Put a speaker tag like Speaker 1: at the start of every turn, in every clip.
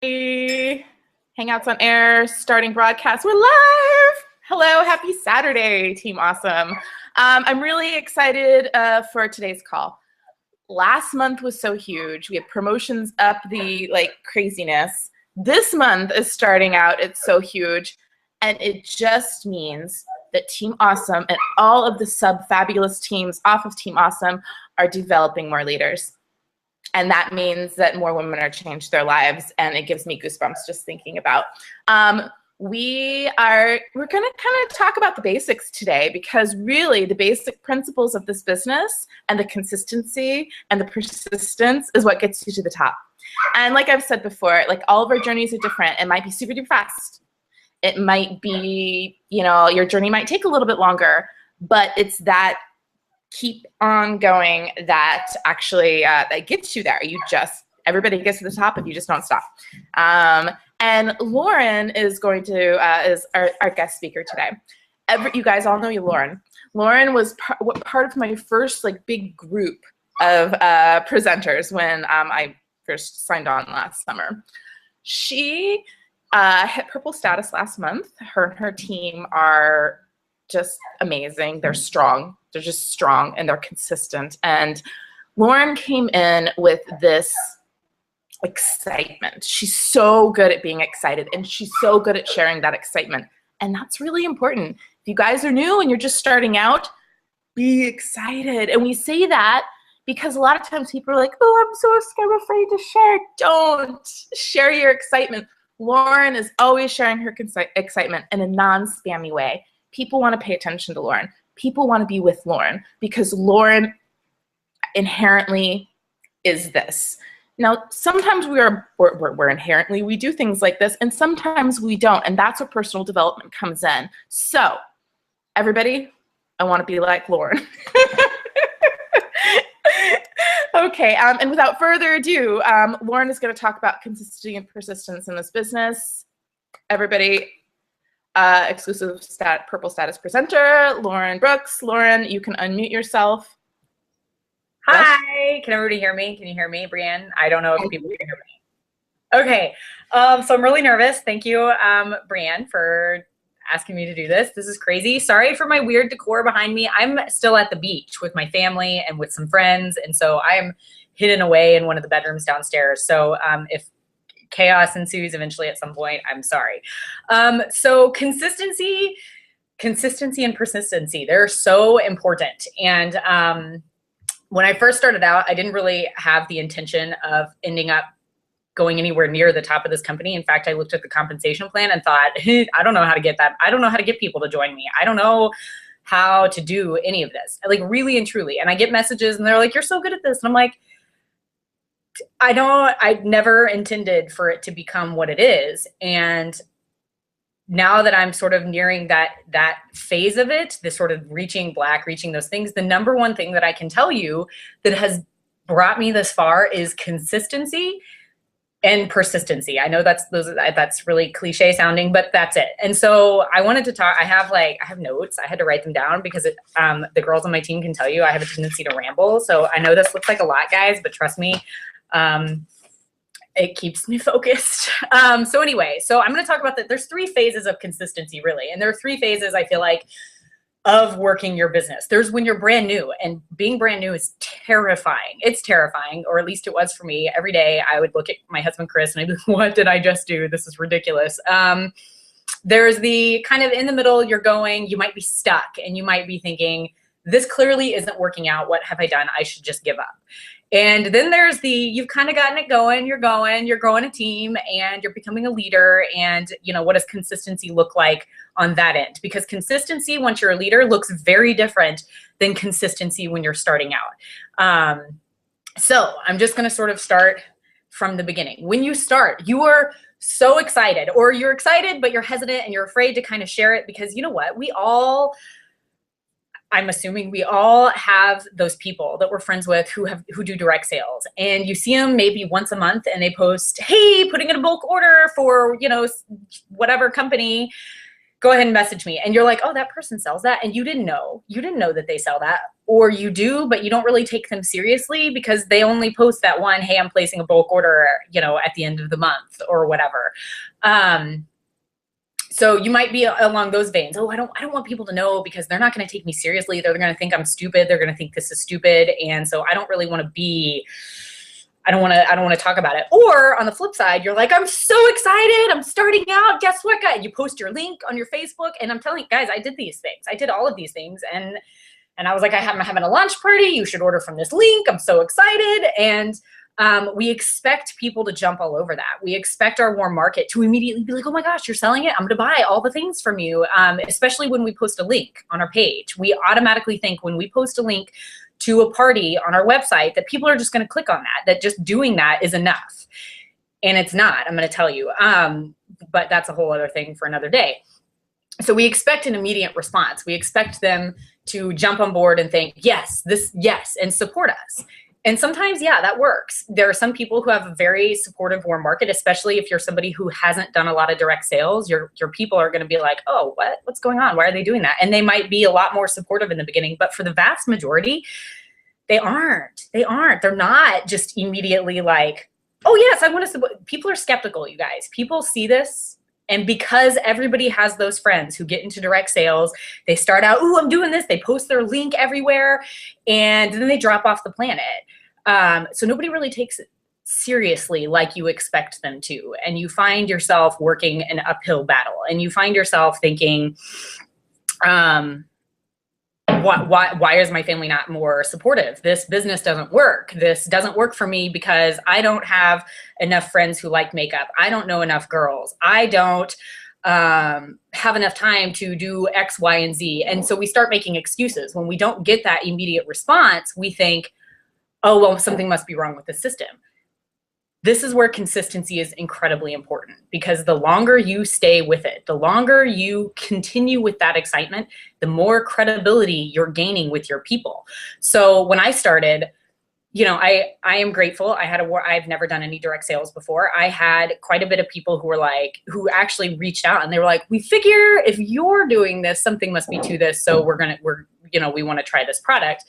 Speaker 1: Hangouts on Air, starting broadcast. We're live! Hello, happy Saturday, Team Awesome. I'm really excited for today's call. Last month was so huge. We had promotions up the craziness. This month is starting out, it's so huge. And it just means that Team Awesome and all of the sub-fabulous teams off of Team Awesome are developing more leaders. And that means that more women are changed their lives, and it gives me goosebumps just thinking about. We're going to kind of talk about the basics today, because really the basic principles of this business and the consistency and the persistence is what gets you to the top. And like I've said before, all of our journeys are different. It might be super duper fast. It might be, your journey might take a little bit longer, but it's that keep on going that actually that gets you there. Everybody gets to the top if you just don't stop. And Lauren is going to is our guest speaker today. You guys all know you, Lauren. Lauren was part of my first big group of presenters when I first signed on last summer. She hit purple status last month. Her and her team are just amazing. They're strong. They're just strong, and they're consistent. And Lauren came in with this excitement. She's so good at being excited, and she's so good at sharing that excitement. And that's really important. If you guys are new and you're just starting out, be excited. And we say that because a lot of times people are like, oh, I'm so scared, afraid to share. Don't share your excitement. Lauren is always sharing her excitement in a non-spammy way. People want to pay attention to Lauren. People want to be with Lauren because Lauren inherently is this. Now, sometimes we're inherently, we do things like this, and sometimes we don't, and that's where personal development comes in. So, everybody, I want to be like Lauren. Okay, and without further ado, Lauren is going to talk about consistency and persistence in this business. Everybody, exclusive purple status presenter, Lauren Brooks. Lauren, you can unmute yourself.
Speaker 2: Hi, can everybody hear me? Can you hear me, Brienne? I don't know if people can hear me. Okay, so I'm really nervous. Thank you, Brienne, for asking me to do this. This is crazy. Sorry for my weird decor behind me. I'm still at the beach with my family and with some friends, and so I'm hidden away in one of the bedrooms downstairs. So if chaos ensues eventually at some point, I'm sorry. So consistency and persistency, they're so important. And when I first started out, I didn't really have the intention of ending up going anywhere near the top of this company. In fact, I looked at the compensation plan and thought, hey, I don't know how to get that. I don't know how to get people to join me. I don't know how to do any of this, really and truly. And I get messages and they're like, you're so good at this. And I'm like, I never intended for it to become what it is. And now that I'm sort of nearing that phase of it, this sort of reaching those things, the number one thing that I can tell you that has brought me this far is consistency and persistency. I know that's really cliche sounding, but that's it. And so I wanted to talk. I have notes. I had to write them down because the girls on my team can tell you I have a tendency to ramble. So I know this looks like a lot, guys, but trust me, it keeps me focused. So anyway, so I'm going to talk about that. There's 3 phases of consistency, really. And there are 3 phases, I feel like, of working your business. There's when you're brand new, and being brand new is terrifying. It's terrifying, or at least it was for me. Every day I would look at my husband, Chris, and I'd be like, what did I just do? This is ridiculous. There's the kind of in the middle, you might be stuck and you might be thinking, this clearly isn't working out. What have I done? I should just give up. And then there's you've kind of gotten it going, you're growing a team and you're becoming a leader. And what does consistency look like on that end? Because consistency, once you're a leader, looks very different than consistency when you're starting out. So I'm just going to sort of start from the beginning. When you start, you are so excited, or you're excited, but you're hesitant and you're afraid to kind of share it because you know what? I'm assuming we all have those people that we're friends with who do direct sales, and you see them maybe once a month and they post, hey, putting in a bulk order for, whatever company, go ahead and message me. And you're like, oh, that person sells that. And you didn't know that they sell that. or you do, but you don't really take them seriously because they only post that one, hey, I'm placing a bulk order, you know, at the end of the month or whatever. So you might be along those veins. Oh, I don't want people to know because they're not going to take me seriously. They're going to think I'm stupid. They're going to think this is stupid. And so I don't really want to be, I don't want to talk about it. Or on the flip side, you're like, I'm so excited. I'm starting out. Guess what, guys? You post your link on your Facebook and I'm telling you guys, I did these things. I did all of these things. And I was like, I'm having a launch party. You should order from this link. I'm so excited. And we expect people to jump all over that. We expect our warm market to immediately be like, oh my gosh, you're selling it. I'm going to buy all the things from you. Especially when we post a link on our page. We automatically think when we post a link to a party on our website that people are just going to click on that just doing that is enough. And it's not, I'm going to tell you. But that's a whole other thing for another day. So we expect an immediate response. We expect them to jump on board and think, yes, and support us. And sometimes, yeah, that works. There are some people who have a very supportive warm market, especially if you're somebody who hasn't done a lot of direct sales. Your people are going to be like, oh, what's going on? Why are they doing that? And they might be a lot more supportive in the beginning. But for the vast majority, they aren't. They're not just immediately like, oh, yes, I want to support. People are skeptical, you guys. People see this. And because everybody has those friends who get into direct sales, they start out, ooh, I'm doing this. They post their link everywhere, and then they drop off the planet. So nobody really takes it seriously like you expect them to. And you find yourself working an uphill battle. And you find yourself thinking, why is my family not more supportive? This business doesn't work. This doesn't work for me because I don't have enough friends who like makeup. I don't know enough girls. I don't have enough time to do X, Y, and Z. And so we start making excuses. When we don't get that immediate response, we think, oh, well, something must be wrong with the system. This is where consistency is incredibly important, because the longer you stay with it, the longer you continue with that excitement, the more credibility you're gaining with your people. So when I started, you know, I am grateful. I've never done any direct sales before. I had quite a bit of people who actually reached out and they were like, we figure if you're doing this, something must be to this. So we want to try this product.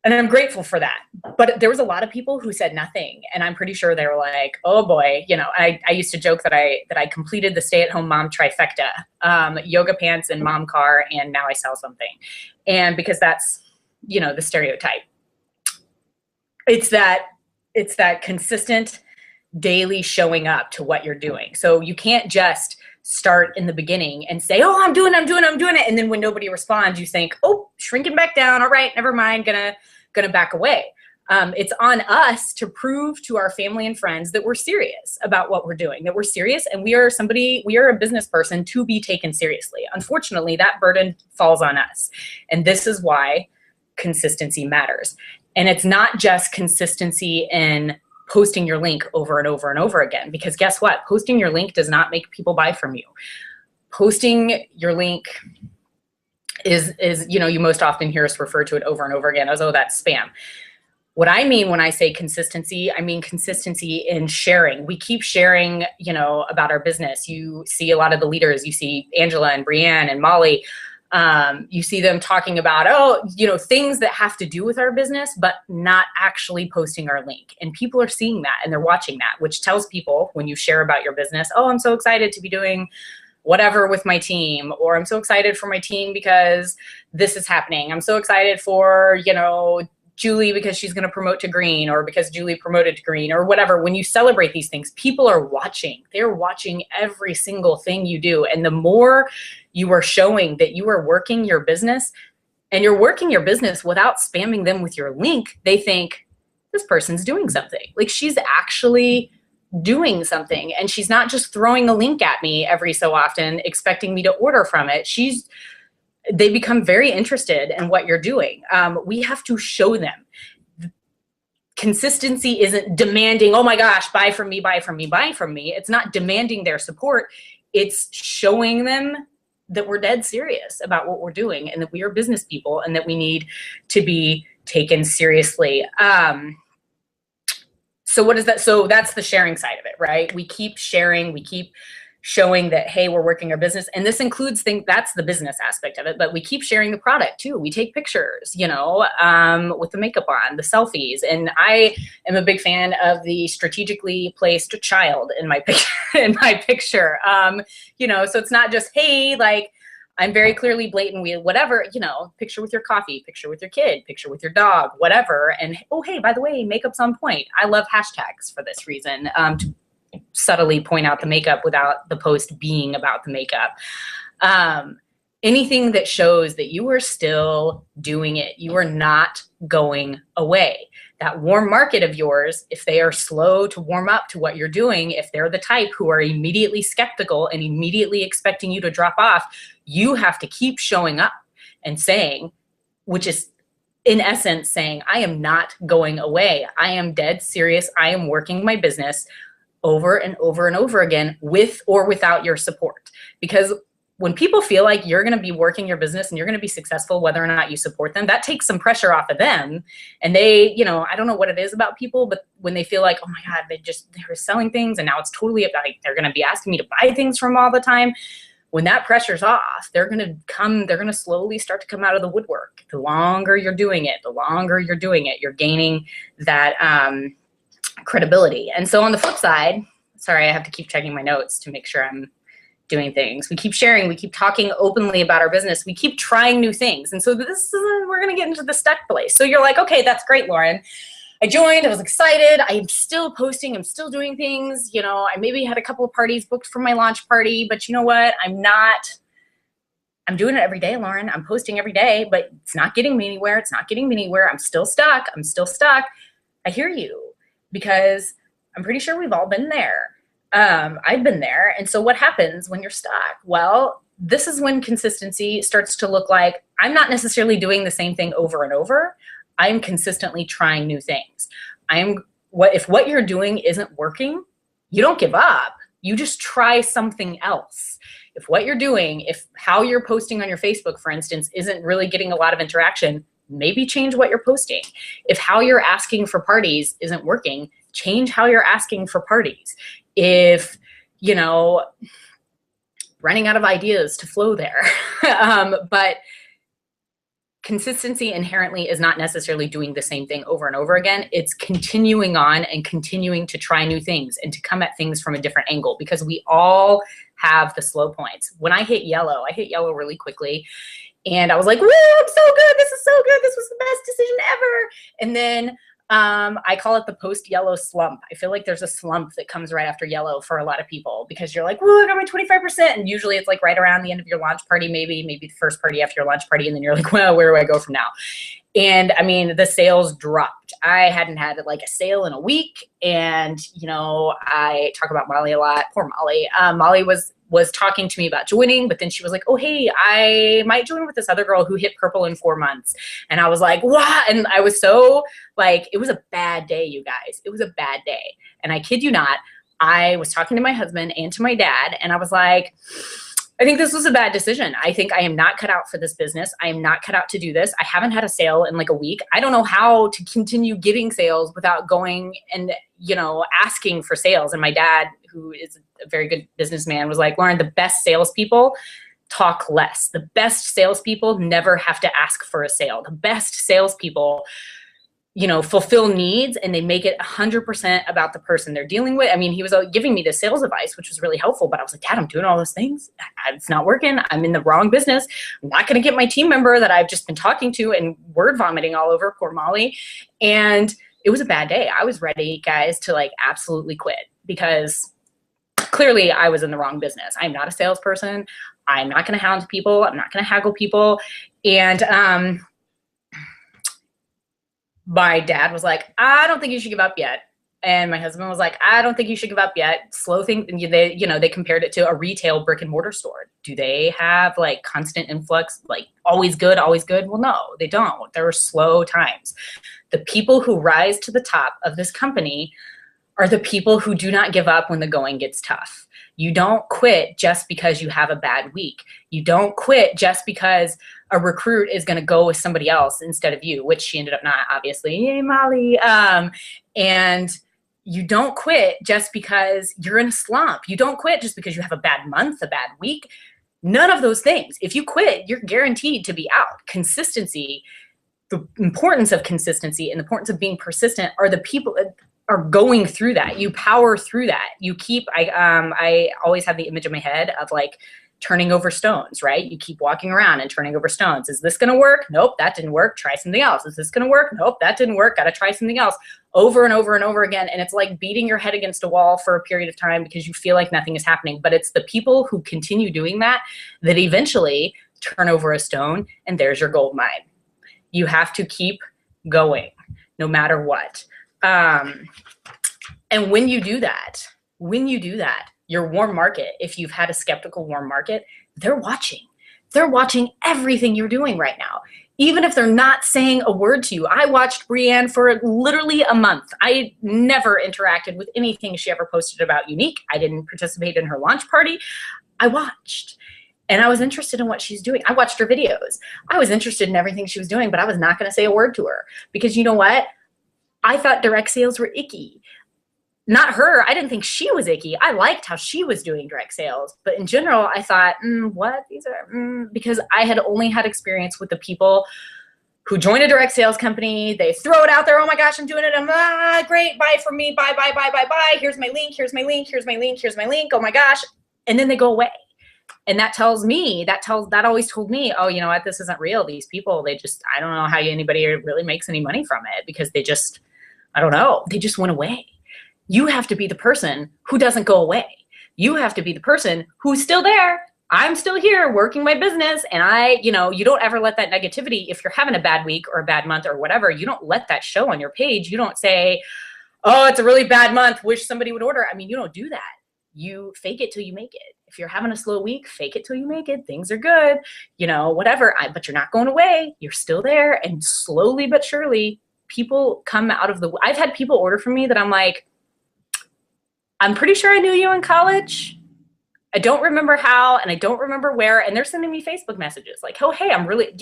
Speaker 2: And I'm grateful for that. But there was a lot of people who said nothing. And I'm pretty sure they were like, oh boy, you know, I used to joke that I completed the stay-at-home mom trifecta, yoga pants and mom car, and now I sell something. And because that's, you know, the stereotype. It's that consistent daily showing up to what you're doing. So you can't just start in the beginning and say, oh, I'm doing it. And then when nobody responds, you think, oh, shrinking back down. All right, never mind. Gonna back away. It's on us to prove to our family and friends that we're serious about what we're doing, that we're serious, and we are a business person to be taken seriously. Unfortunately, that burden falls on us. And this is why consistency matters. And it's not just consistency in posting your link over and over and over again, because guess what? Posting your link does not make people buy from you. Posting your link is, you know, you most often hear us refer to it over and over again as, oh, that's spam. What I mean when I say consistency, I mean consistency in sharing. We keep sharing, you know, about our business. You see a lot of the leaders, you see Angela and Brianne and Molly, you see them talking about, oh, you know, things that have to do with our business, but not actually posting our link. And people are seeing that and they're watching that, which tells people when you share about your business, oh, I'm so excited to be doing whatever with my team, or I'm so excited for my team because this is happening. I'm so excited for, you know, Julie because she's going to promote to green, or because Julie promoted to green, or whatever. When you celebrate these things, people are watching. They're watching every single thing you do. And the more you are showing that you are working your business, and you're working your business without spamming them with your link, they think this person's doing something. Like, she's actually doing something, and she's not just throwing a link at me every so often expecting me to order from it. They become very interested in what you're doing. We have to show them. Consistency isn't demanding, oh my gosh, buy from me, buy from me, buy from me. It's not demanding their support. It's showing them that we're dead serious about what we're doing, and that we are business people, and that we need to be taken seriously. So what is that? So that's the sharing side of it, right? We keep sharing, we keep showing that, hey, we're working our business. And this includes things, that's the business aspect of it, but we keep sharing the product too. We take pictures, you know, with the makeup on, the selfies. And I am a big fan of the strategically placed child in my picture, you know, so it's not just, hey, like, I'm very clearly blatant, whatever, you know, picture with your coffee, picture with your kid, picture with your dog, whatever. And, oh, hey, by the way, makeup's on point. I love hashtags for this reason, to subtly point out the makeup without the post being about the makeup. Anything that shows that you are still doing it, you are not going away. That warm market of yours, if they are slow to warm up to what you're doing, if they're the type who are immediately skeptical and immediately expecting you to drop off, you have to keep showing up and saying, which is in essence saying, I am not going away. I am dead serious. I am working my business over and over and over again with or without your support. Because when people feel like you're going to be working your business and you're going to be successful, whether or not you support them, that takes some pressure off of them. And they, you know, I don't know what it is about people, but when they feel like, oh my God, they were selling things and now it's totally about, like, they're going to be asking me to buy things from all the time. When that pressure's off, they're going to slowly start to come out of the woodwork. The longer you're doing it, you're gaining that credibility. And so on the flip side, sorry, I have to keep checking my notes to make sure I'm doing things. We keep sharing, we keep talking openly about our business, we keep trying new things. And so we're going to get into the stuck place. So you're like, okay, that's great, Lauren. I joined, I was excited. I'm still posting, I'm still doing things. You know, I maybe had a couple of parties booked for my launch party, but you know what? I'm doing it every day, Lauren. I'm posting every day, but it's not getting me anywhere. I'm still stuck. I hear you, because I'm pretty sure we've all been there. I've been there. And so what happens when you're stuck? Well, this is when consistency starts to look like, I'm not necessarily doing the same thing over and over. I'm consistently trying new things. If what you're doing isn't working, you don't give up. You just try something else. If what you're doing, if how you're posting on your Facebook, for instance, isn't really getting a lot of interaction, maybe change what you're posting. If how you're asking for parties isn't working, change how you're asking for parties. If, you know, running out of ideas to flow there. But consistency inherently is not necessarily doing the same thing over and over again. It's continuing on and continuing to try new things and to come at things from a different angle, because we all have the slow points. When I hit yellow really quickly. And I was like, woo, I'm so good. This is so good. This was the best decision ever. And then I call it the post-yellow slump. I feel like there's a slump that comes right after yellow for a lot of people, because you're like, woo, I got my 25%. And usually it's like right around the end of your launch party, maybe the first party after your launch party. And then you're like, well, where do I go from now? And I mean, the sales dropped. I hadn't had like a sale in a week. And, you know, I talk about Molly a lot. Poor Molly. Molly was talking to me about joining, but then she was like, oh, hey, I might join with this other girl who hit purple in 4 months. And I was like, what? And I was so like, it was a bad day, you guys. It was a bad day. And I kid you not, I was talking to my husband and to my dad, and I was like, I think this was a bad decision. I think I am not cut out for this business. I am not cut out to do this. I haven't had a sale in like a week. I don't know how to continue getting sales without going and, you know, asking for sales. And my dad, who is a very good businessman, was like, Lauren, the best salespeople talk less. The best salespeople never have to ask for a sale. The best salespeople, you know, fulfill needs, and they make it 100% about the person they're dealing with. I mean, he was giving me the sales advice, which was really helpful, but I was like, Dad, I'm doing all those things. It's not working. I'm in the wrong business. I'm not going to get my team member that I've just been talking to and word vomiting all over, poor Molly. And it was a bad day. I was ready, guys, to like absolutely quit, because clearly I was in the wrong business. I'm not a salesperson. I'm not going to hound people. I'm not going to haggle people. And, my dad was like, I don't think you should give up yet. And my husband was like, I don't think you should give up yet. Slow thing. They compared it to a retail brick and mortar store. Do they have like constant influx, like always good, always good? Well, no, they don't. There are slow times. The people who rise to the top of this company are the people who do not give up when the going gets tough. You don't quit just because you have a bad week. You don't quit just because a recruit is going to go with somebody else instead of you, which she ended up not, obviously. Yay, Molly. And You don't quit just because you're in a slump. You don't quit just because you have a bad month, a bad week. None of those things. If you quit, you're guaranteed to be out. Consistency, the importance of consistency and the importance of being persistent are the people that are going through that. You power through that. You keep, I always have the image in my head of like turning over stones, right? You keep walking around and turning over stones. Is this going to work? Nope, that didn't work. Try something else. Is this going to work? Nope, that didn't work. Got to try something else over and over and over again. And it's like beating your head against a wall for a period of time because you feel like nothing is happening. But it's the people who continue doing that that eventually turn over a stone, and there's your gold mine. You have to keep going no matter what. And when you do that, your warm market, if you've had a skeptical warm market, they're watching. They're watching everything you're doing right now. Even if they're not saying a word to you. I watched Brianne for literally a month. I never interacted with anything she ever posted about Younique. I didn't participate in her launch party. I watched. And I was interested in what she's doing. I watched her videos. I was interested in everything she was doing, but I was not going to say a word to her. Because you know what? I thought direct sales were icky. Not her. I didn't think she was icky. I liked how she was doing direct sales. But in general, I thought, what? These are, because I had only had experience with the people who join a direct sales company. They throw it out there. Oh my gosh, I'm doing it. I'm great. Buy from me. Buy, buy, buy, buy, buy. Here's my link. Here's my link. Here's my link. Here's my link. Oh my gosh. And then they go away. And that tells me, that always told me, oh, you know what? This isn't real. These people, they just, I don't know how anybody really makes any money from it because they just, I don't know. They just went away. You have to be the person who doesn't go away. You have to be the person who's still there. I'm still here working my business. And you don't ever let that negativity, if you're having a bad week or a bad month or whatever, you don't let that show on your page. You don't say, oh, it's a really bad month. Wish somebody would order. I mean, you don't do that. You fake it till you make it. If you're having a slow week, fake it till you make it. Things are good, whatever. But you're not going away. You're still there. And slowly but surely, people come out of I've had people order from me that I'm like, I'm pretty sure I knew you in college. I don't remember how, and I don't remember where. And they're sending me Facebook messages like, oh, hey, I'm really,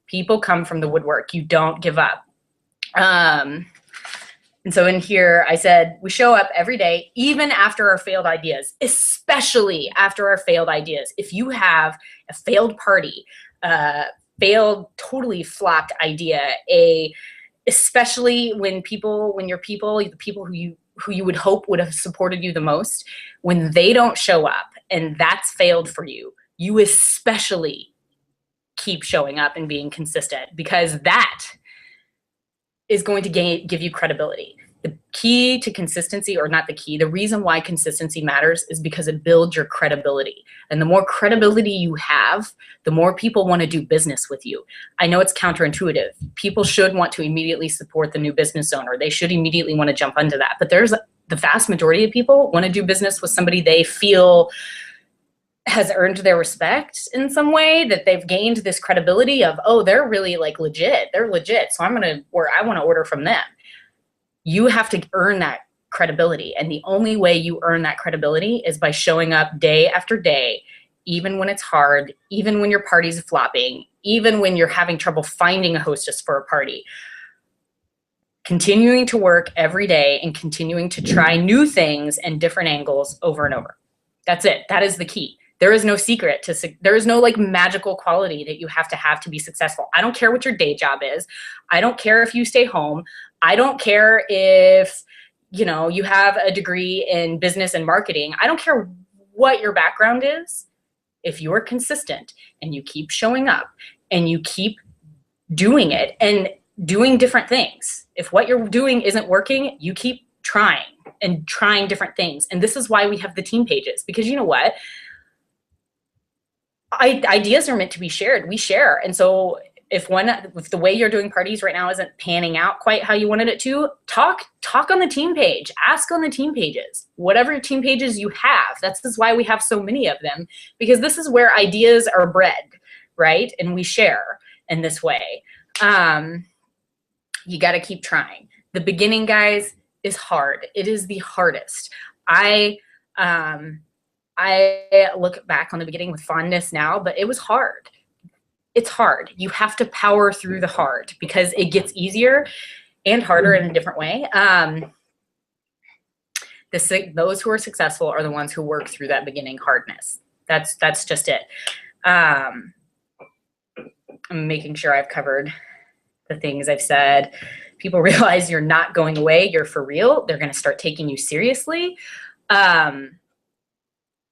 Speaker 2: people come from the woodwork. You don't give up. And so in here, I said, we show up every day, even after our failed ideas, especially after our failed ideas. If you have a failed party, failed, totally flopped idea, especially when your people, the people who you would hope would have supported you the most, when they don't show up and that's failed for you, you especially keep showing up and being consistent, because that is going to give you credibility. The key to consistency, or not the key, the reason why consistency matters is because it builds your credibility. And the more credibility you have, the more people want to do business with you. I know it's counterintuitive. People should want to immediately support the new business owner. They should immediately want to jump onto that. But the vast majority of people want to do business with somebody they feel has earned their respect in some way, that they've gained this credibility of, oh, they're really like legit. They're legit. So I want to order from them. You have to earn that credibility. And the only way you earn that credibility is by showing up day after day, even when it's hard, even when your party's flopping, even when you're having trouble finding a hostess for a party. Continuing to work every day and continuing to try new things and different angles over and over. That's it. That is the key. There is no secret there is no like magical quality that you have to be successful. I don't care what your day job is. I don't care if you stay home. I don't care if, you have a degree in business and marketing. I don't care what your background is. If you're consistent and you keep showing up and you keep doing it and doing different things, if what you're doing isn't working, you keep trying and trying different things. And this is why we have the team pages, because you know what? Ideas are meant to be shared. We share. And so if the way you're doing parties right now isn't panning out quite how you wanted it to, talk on the team page, ask on the team pages, whatever team pages you have. That's why we have so many of them, because this is where ideas are bred, right? And we share in this way. You got to keep trying. The beginning, guys, is hard. It is the hardest. I look back on the beginning with fondness now, but it was hard. It's hard. You have to power through the hard, because it gets easier and harder in a different way. Those who are successful are the ones who work through that beginning hardness. That's just it. I'm making sure I've covered the things I've said. People realize you're not going away. You're for real. They're going to start taking you seriously. In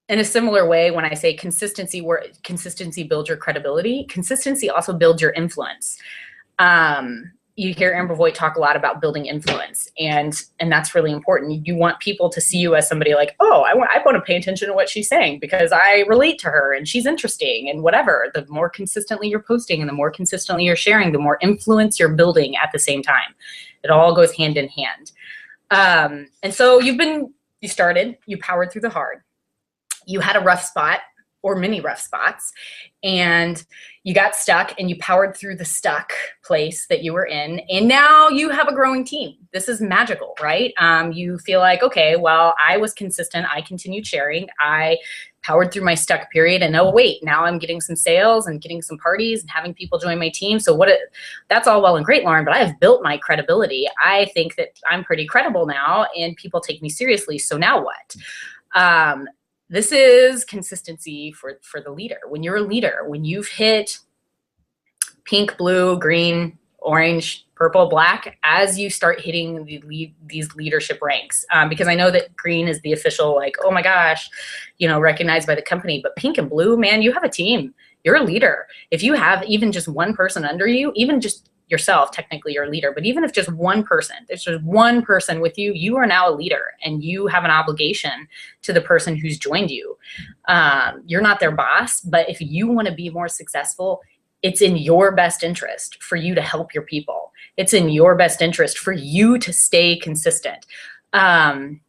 Speaker 2: a similar way, when I say consistency builds your credibility, consistency also builds your influence. You hear Amber Voigt talk a lot about building influence, and that's really important. You want people to see you as somebody like, oh, I want to pay attention to what she's saying because I relate to her and she's interesting and whatever. The more consistently you're posting and the more consistently you're sharing, the more influence you're building at the same time. It all goes hand in hand. And so you powered through the hard. You had a rough spot or many rough spots, and you got stuck and you powered through the stuck place that you were in. And now you have a growing team. This is magical, right? You feel like, okay, well, I was consistent. I continued sharing. I powered through my stuck period, and oh wait, now I'm getting some sales and getting some parties and having people join my team. So that's all well and great, Lauren, but I have built my credibility. I think that I'm pretty credible now and people take me seriously. So now what? This is consistency for the leader. When you're a leader, when you've hit pink, blue, green, orange, purple, black, as you start hitting these leadership ranks, because I know that green is the official, like, oh my gosh, recognized by the company, but pink and blue, man, you have a team. You're a leader. If you have even just one person under you, even just yourself, technically you're a leader, but even if just there's just one person with you, you are now a leader and you have an obligation to the person who's joined you. You're not their boss, but if you want to be more successful, it's in your best interest for you to help your people. It's in your best interest for you to stay consistent. The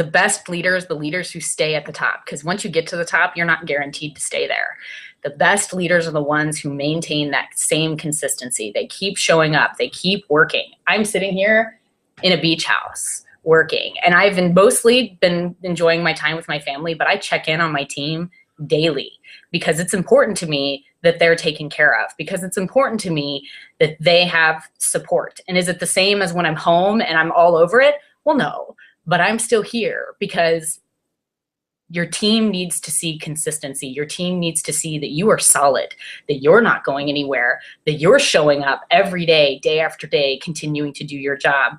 Speaker 2: best leaders, the leaders who stay at the top, because once you get to the top, you're not guaranteed to stay there. The best leaders are the ones who maintain that same consistency. They keep showing up. They keep working. I'm sitting here in a beach house working, and I've mostly been enjoying my time with my family, but I check in on my team daily because it's important to me that they're taken care of, because it's important to me that they have support. And is it the same as when I'm home and I'm all over it? Well, no, but I'm still here because your team needs to see consistency. Your team needs to see that you are solid, that you're not going anywhere, that you're showing up every day, day after day, continuing to do your job.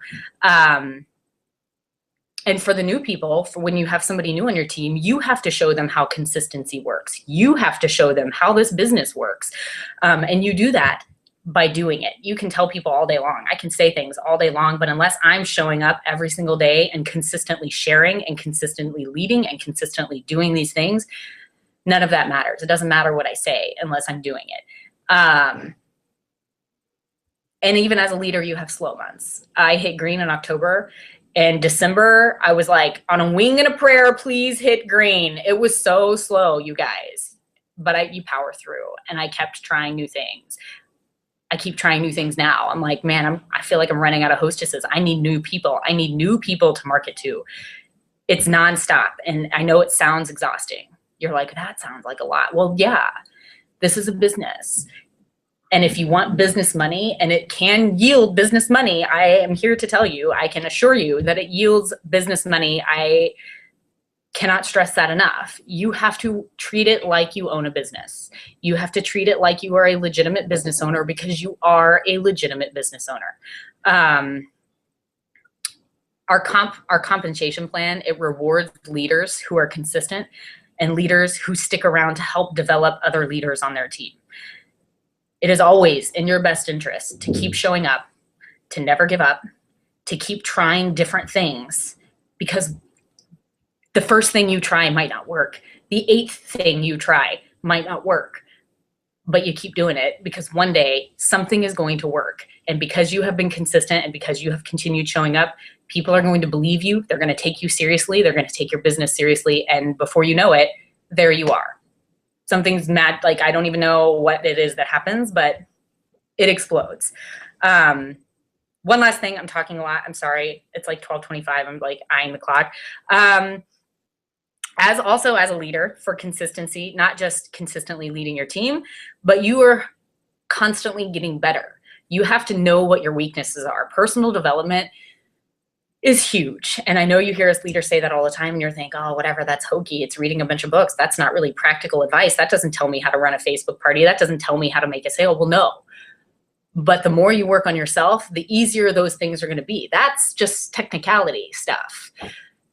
Speaker 2: And for the new people, for when you have somebody new on your team, you have to show them how consistency works. You have to show them how this business works. And you do that by doing it. You can tell people all day long. I can say things all day long, but unless I'm showing up every single day and consistently sharing and consistently leading and consistently doing these things, none of that matters. It doesn't matter what I say unless I'm doing it. And even as a leader, you have slow months. I hit green in October. In December, I was like, on a wing and a prayer, please hit green. It was so slow, you guys. But you power through, and I kept trying new things. I keep trying new things now. I'm like, man, I feel like I'm running out of hostesses. I need new people. I need new people to market to. It's nonstop. And I know it sounds exhausting. You're like, that sounds like a lot. Well, yeah, this is a business. And if you want business money, and it can yield business money, I am here to tell you, I can assure you that it yields business money. I cannot stress that enough. You have to treat it like you own a business. You have to treat it like you are a legitimate business owner, because you are a legitimate business owner. Our compensation plan, it rewards leaders who are consistent and leaders who stick around to help develop other leaders on their team. It is always in your best interest to keep showing up, to never give up, to keep trying different things, because the first thing you try might not work. The 8th thing you try might not work, but you keep doing it because one day something is going to work. And because you have been consistent and because you have continued showing up, people are going to believe you. They're going to take you seriously. They're going to take your business seriously. And before you know it, there you are. Something's mad. Like, I don't even know what it is that happens, but it explodes. One last thing. I'm talking a lot. I'm sorry. It's like 12:25. I'm like eyeing the clock. As a leader, for consistency, not just consistently leading your team, but you are constantly getting better. You have to know what your weaknesses are. Personal development is huge. And I know you hear us leaders say that all the time, and you're thinking, oh, whatever, that's hokey. It's reading a bunch of books. That's not really practical advice. That doesn't tell me how to run a Facebook party. That doesn't tell me how to make a sale. Well, no. But the more you work on yourself, the easier those things are going to be. That's just technicality stuff.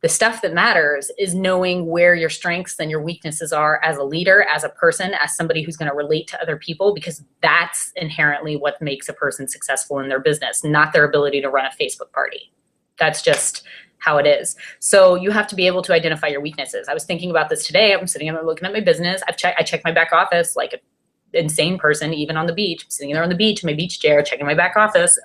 Speaker 2: The stuff that matters is knowing where your strengths and your weaknesses are as a leader, as a person, as somebody who's going to relate to other people, because that's inherently what makes a person successful in their business, not their ability to run a Facebook party. That's just how it is. So you have to be able to identify your weaknesses. I was thinking about this today. I'm sitting there looking at my business. I check my back office like an insane person, even on the beach. I'm sitting there on the beach in my beach chair, checking my back office.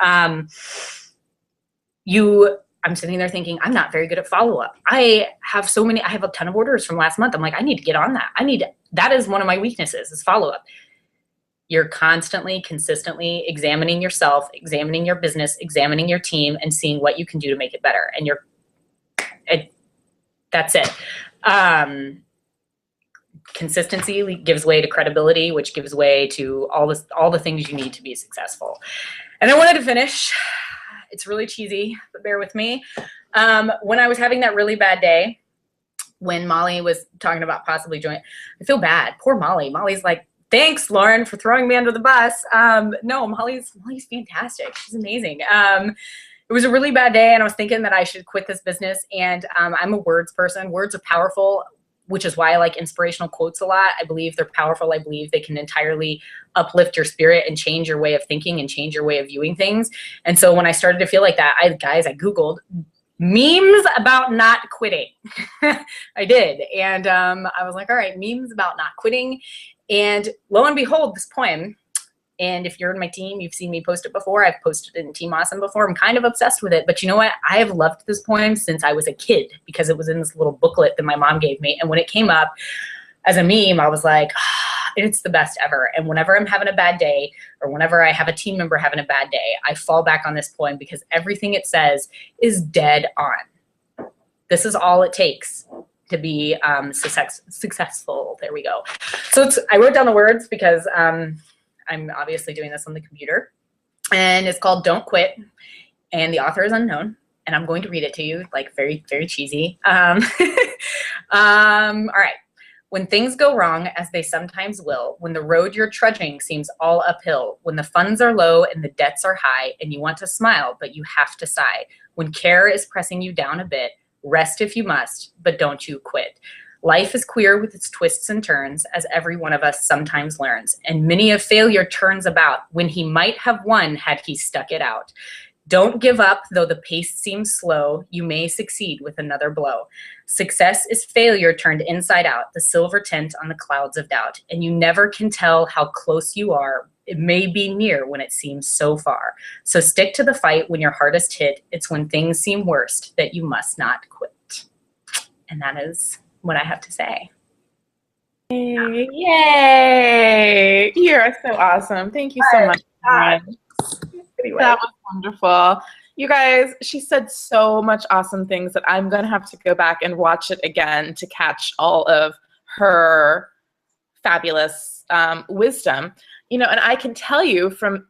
Speaker 2: I'm sitting there thinking, I'm not very good at follow-up. I have a ton of orders from last month. I'm like, I need to get on that. That is one of my weaknesses, is follow-up. You're constantly, consistently examining yourself, examining your business, examining your team, and seeing what you can do to make it better. And that's it. Consistency gives way to credibility, which gives way to all the things you need to be successful. And I wanted to finish. It's really cheesy, but bear with me. When I was having that really bad day, when Molly was talking about possibly joining, I feel bad. Poor Molly. Molly's like, thanks, Lauren, for throwing me under the bus. No, Molly's fantastic. She's amazing. It was a really bad day, and I was thinking that I should quit this business. And I'm a words person. Words are powerful, which is why I like inspirational quotes a lot. I believe they're powerful. I believe they can entirely uplift your spirit and change your way of thinking and change your way of viewing things. And so when I started to feel like that, I Googled memes about not quitting. I did. And I was like, all right, memes about not quitting. And lo and behold, this poem, and if you're in my team, you've seen me post it before. I've posted it in Team Awesome before. I'm kind of obsessed with it. But you know what? I have loved this poem since I was a kid, because it was in this little booklet that my mom gave me. And when it came up as a meme, I was like, it's the best ever. And whenever I'm having a bad day, or whenever I have a team member having a bad day, I fall back on this poem, because everything it says is dead on. This is all it takes to be successful. There we go. So I wrote down the words because I'm obviously doing this on the computer, and it's called Don't Quit, and the author is unknown, and I'm going to read it to you, like very, very cheesy. All right. When things go wrong, as they sometimes will, when the road you're trudging seems all uphill, when the funds are low and the debts are high, and you want to smile, but you have to sigh, when care is pressing you down a bit, rest if you must, but don't you quit. Life is queer with its twists and turns, as every one of us sometimes learns, and many a failure turns about when he might have won had he stuck it out. Don't give up, though the pace seems slow. You may succeed with another blow. Success is failure turned inside out, the silver tint on the clouds of doubt, and you never can tell how close you are. It may be near when it seems so far. So stick to the fight when you're hardest hit. It's when things seem worst that you must not quit. And that is what I have to say.
Speaker 1: Yay! You're so awesome. Thank you so much. Anyway. That was wonderful. You guys, she said so much awesome things that I'm going to have to go back and watch it again to catch all of her fabulous wisdom. You know, and I can tell you from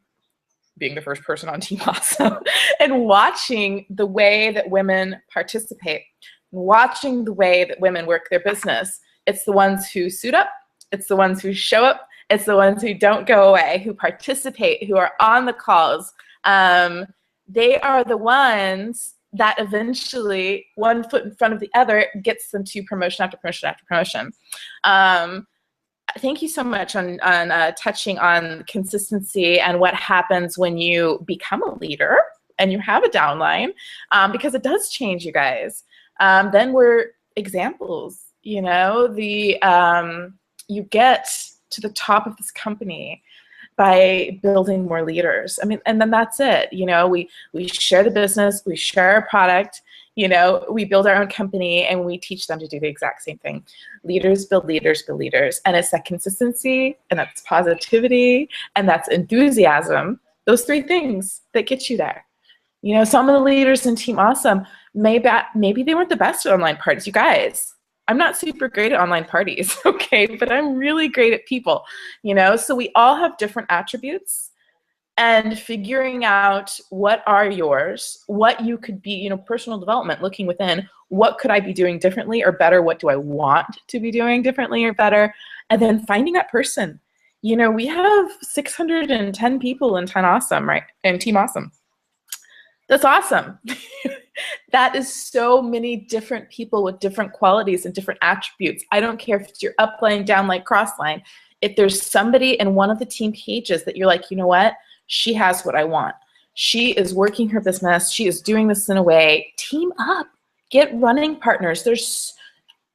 Speaker 1: being the first person on Team Awesome and watching the way that women participate, watching the way that women work their business, it's the ones who suit up, it's the ones who show up, it's the ones who don't go away, who participate, who are on the calls. They are the ones that eventually, one foot in front of the other, gets them to promotion after promotion after promotion. Thank you so much on touching on consistency and what happens when you become a leader and you have a downline, because it does change, you guys. Then we're examples, you know, you get to the top of this company by building more leaders. I mean, and then that's it. You know, we share the business, we share our product, you know, we build our own company, and we teach them to do the exact same thing. Leaders build leaders build leaders. And it's that consistency, and that's positivity, and that's enthusiasm. Those three things that get you there. You know, some of the leaders in Team Awesome, maybe they weren't the best at online parties. You guys, I'm not super great at online parties, okay, but I'm really great at people, you know? So we all have different attributes, and figuring out what are yours, what you could be, you know, personal development, looking within, what could I be doing differently or better? What do I want to be doing differently or better? And then finding that person. You know, we have 610 people in Team Awesome, right? In Team Awesome. That's awesome. That is so many different people with different qualities and different attributes. I don't care if it's your upline, downline, crossline. If there's somebody in one of the team pages that you're like, you know what? She has what I want. She is working her business. She is doing this in a way. Team up. Get running partners.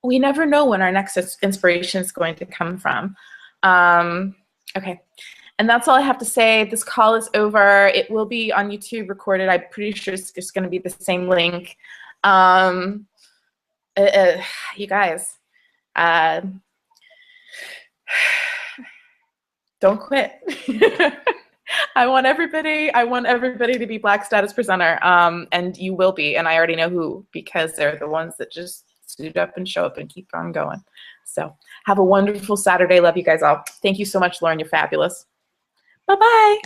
Speaker 1: We never know when our next inspiration is going to come from. Okay. And that's all I have to say. This call is over. It will be on YouTube recorded. I'm pretty sure it's just going to be the same link. You guys, don't quit. I want everybody to be Black Status Presenter, and you will be. And I already know who, because they're the ones that just suit up and show up and keep on going. So have a wonderful Saturday. Love you guys all. Thank you so much, Lauren. You're fabulous. Bye-bye.